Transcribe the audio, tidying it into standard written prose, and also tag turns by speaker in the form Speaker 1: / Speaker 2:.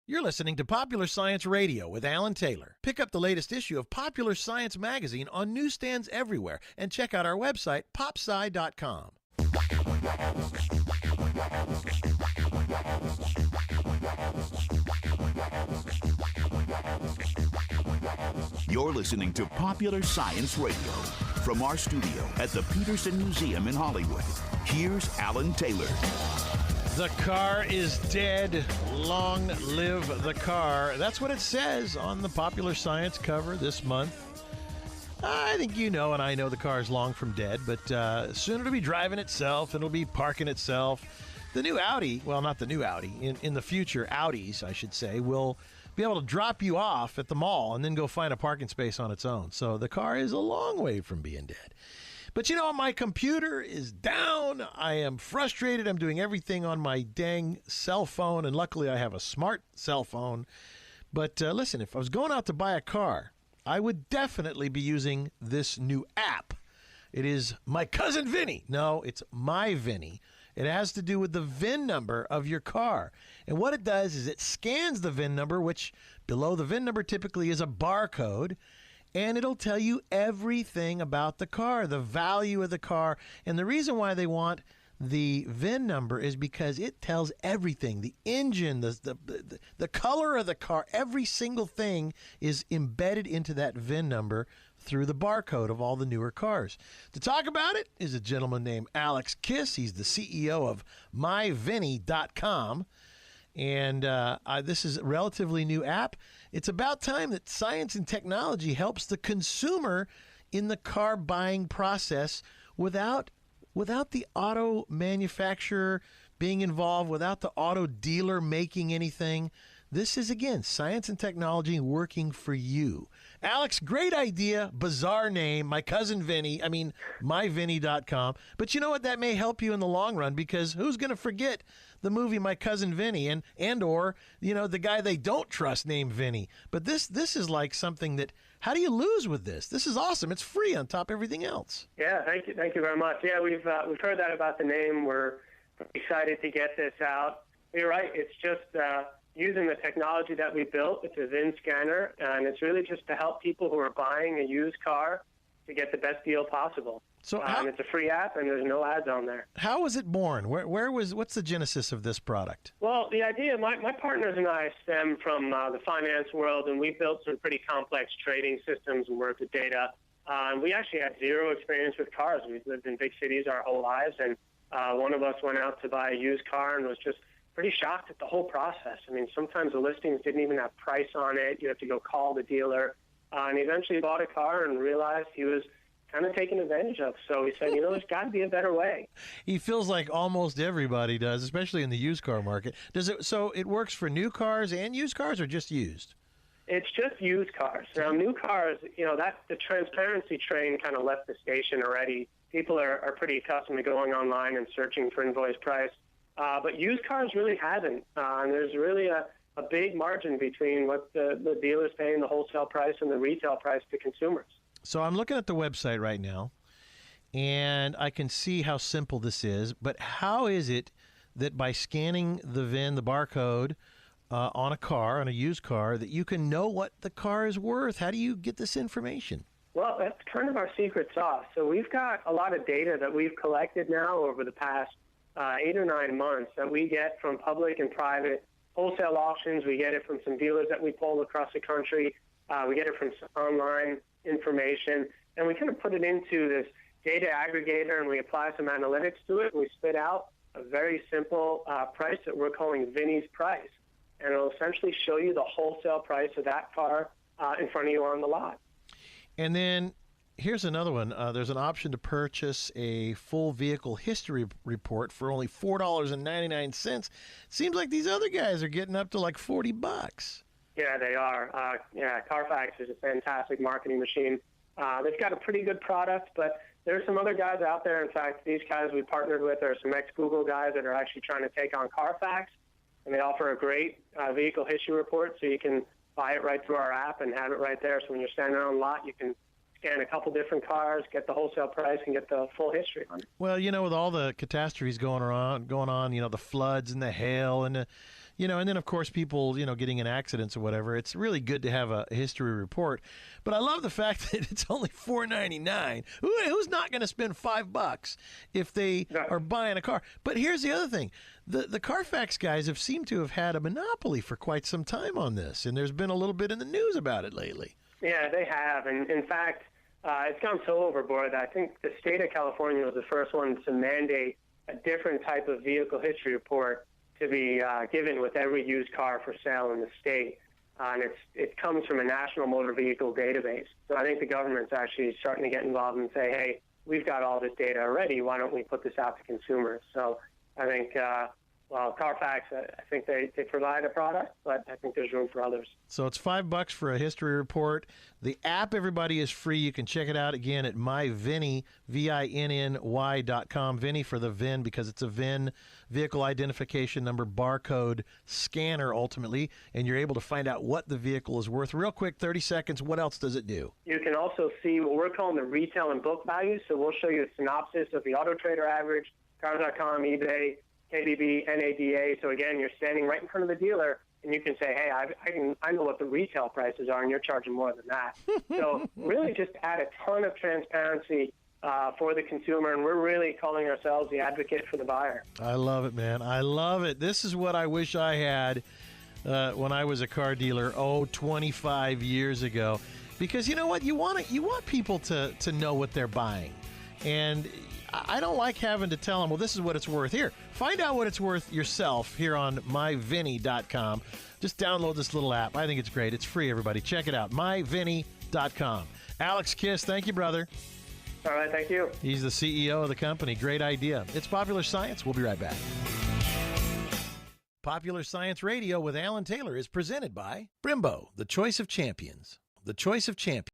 Speaker 1: You're listening to Popular Science Radio with Alan Taylor. Pick up the latest issue of Popular Science magazine on newsstands everywhere and check out our website, popsci.com.
Speaker 2: You're listening to Popular Science Radio. From our studio at the Peterson Museum in Hollywood, here's Alan Taylor.
Speaker 1: The car is dead. Long live the car. That's what it says on the Popular Science cover this month. I think you know, and I know the car is long from dead, but soon it'll be driving itself, and it'll be parking itself. The new Audi, well, not the new Audi, in the future, Audis, I should say, will be able to drop you off at the mall and then go find a parking space on its own. So the car is a long way from being dead. But you know, my computer is down. I am frustrated. I'm doing everything on my dang cell phone, and luckily I have a smart cell phone. But listen, if I was going out to buy a car, I would definitely be using this new app. It is My Cousin Vinny. No, it's My Vinny. It has to do with the VIN number of your car. And what it does is it scans the VIN number, which below the VIN number typically is a barcode, and it'll tell you everything about the car, the value of the car. And the reason why they want the VIN number is because it tells everything. The engine, the color of the car, every single thing is embedded into that VIN number through the barcode of all the newer cars. To talk about it is a gentleman named Alex Kiss. He's the CEO of myvinny.com. And this is a relatively new app. It's about time that science and technology helps the consumer in the car buying process without the auto manufacturer being involved, without the auto dealer making anything. This is, again, science and technology working for you. Alex, great idea, bizarre name, My Cousin Vinny, myvinny.com. But you know what? That may help you in the long run, because who's going to forget the movie My Cousin Vinny and or, the guy they don't trust named Vinny? But this is like something that, how do you lose with this? This is awesome. It's free on top of everything else.
Speaker 3: Yeah, thank you very much. Yeah, we've heard that about the name. We're excited to get this out. You're right. It's just using the technology that we built. It's a VIN scanner, and it's really just to help people who are buying a used car to get the best deal possible.
Speaker 1: So
Speaker 3: it's a free app, and there's no ads on there.
Speaker 1: How was it born? What's the genesis of this product?
Speaker 3: Well, the idea, my partners and I stem from the finance world, and we built some pretty complex trading systems and worked with data. And we actually had zero experience with cars. We've lived in big cities our whole lives, and one of us went out to buy a used car and was just pretty shocked at the whole process. Sometimes the listings didn't even have price on it. You have to go call the dealer. And he eventually bought a car and realized he was kind of taken advantage of. So he said, there's got to be a better way.
Speaker 1: He feels like almost everybody does, especially in the used car market. So it works for new cars and used cars, or just used?
Speaker 3: It's just used cars. Now, new cars, the transparency train kind of left the station already. People are pretty accustomed to going online and searching for invoice price. But used cars really haven't. And there's really a big margin between what the dealer's paying, the wholesale price, and the retail price to consumers.
Speaker 1: So I'm looking at the website right now, and I can see how simple this is. But how is it that by scanning the VIN, the barcode, on a used car, that you can know what the car is worth? How do you get this information?
Speaker 3: Well, that's kind of our secret sauce. So we've got a lot of data that we've collected now over the past 8 or 9 months that we get from public and private wholesale auctions. We get it from some dealers that we poll across the country. We get it from some online information, and we kind of put it into this data aggregator, and we apply some analytics to it, and we spit out a very simple price that we're calling Vinny's price. And it'll essentially show you the wholesale price of that car in front of you on the lot.
Speaker 1: And then here's another one. There's an option to purchase a full vehicle history report for only $4.99. Seems like these other guys are getting up to like $40.
Speaker 3: Yeah, they are. Carfax is a fantastic marketing machine. They've got a pretty good product, but there's some other guys out there. In fact, these guys we partnered with are some ex-Google guys that are actually trying to take on Carfax, and they offer a great vehicle history report, so you can buy it right through our app and have it right there. So when you're standing on the lot, you can scan a couple different cars, get the wholesale price, and get the full history on it.
Speaker 1: Well, with all the catastrophes going on, the floods and the hail and and then, of course, people, getting in accidents or whatever. It's really good to have a history report. But I love the fact that it's only $4.99. Who's not going to spend $5 if they are buying a car? But here's the other thing. The Carfax guys have seemed to have had a monopoly for quite some time on this, and there's been a little bit in the news about it lately.
Speaker 3: Yeah, they have. And in fact, it's gone so overboard that I think the state of California was the first one to mandate a different type of vehicle history report to be given with every used car for sale in the state. And it comes from a national motor vehicle database. So I think the government's actually starting to get involved and say, hey, we've got all this data already. Why don't we put this out to consumers? So I think, Carfax, I think they provide a product, but I think there's room for others.
Speaker 1: So it's $5 for a history report. The app, everybody, is free. You can check it out again at myvinny, VINNY.com. Vinny for the VIN, because it's a VIN, vehicle identification number, barcode scanner, ultimately, and you're able to find out what the vehicle is worth. Real quick, 30 seconds, what else does it do?
Speaker 3: You can also see what we're calling the retail and book values. So we'll show you a synopsis of the Auto Trader average, Cars.com, eBay, KBB, NADA. So again, you're standing right in front of the dealer, and you can say, hey, I know what the retail prices are, and you're charging more than that. So really just add a ton of transparency for the consumer, and we're really calling ourselves the advocate for the buyer.
Speaker 1: I love it, man. I love it. This is what I wish I had when I was a car dealer, 25 years ago. Because you know what? You want people to know what they're buying. And I don't like having to tell them, well, this is what it's worth. Here, find out what it's worth yourself here on myvinny.com. Just download this little app. I think it's great. It's free, everybody. Check it out, myvinny.com. Alex Kiss, thank you, brother.
Speaker 3: All right, thank you.
Speaker 1: He's the CEO of the company. Great idea. It's Popular Science. We'll be right back. Popular Science Radio with Alan Taylor is presented by Brembo, the choice of champions. The choice of champions.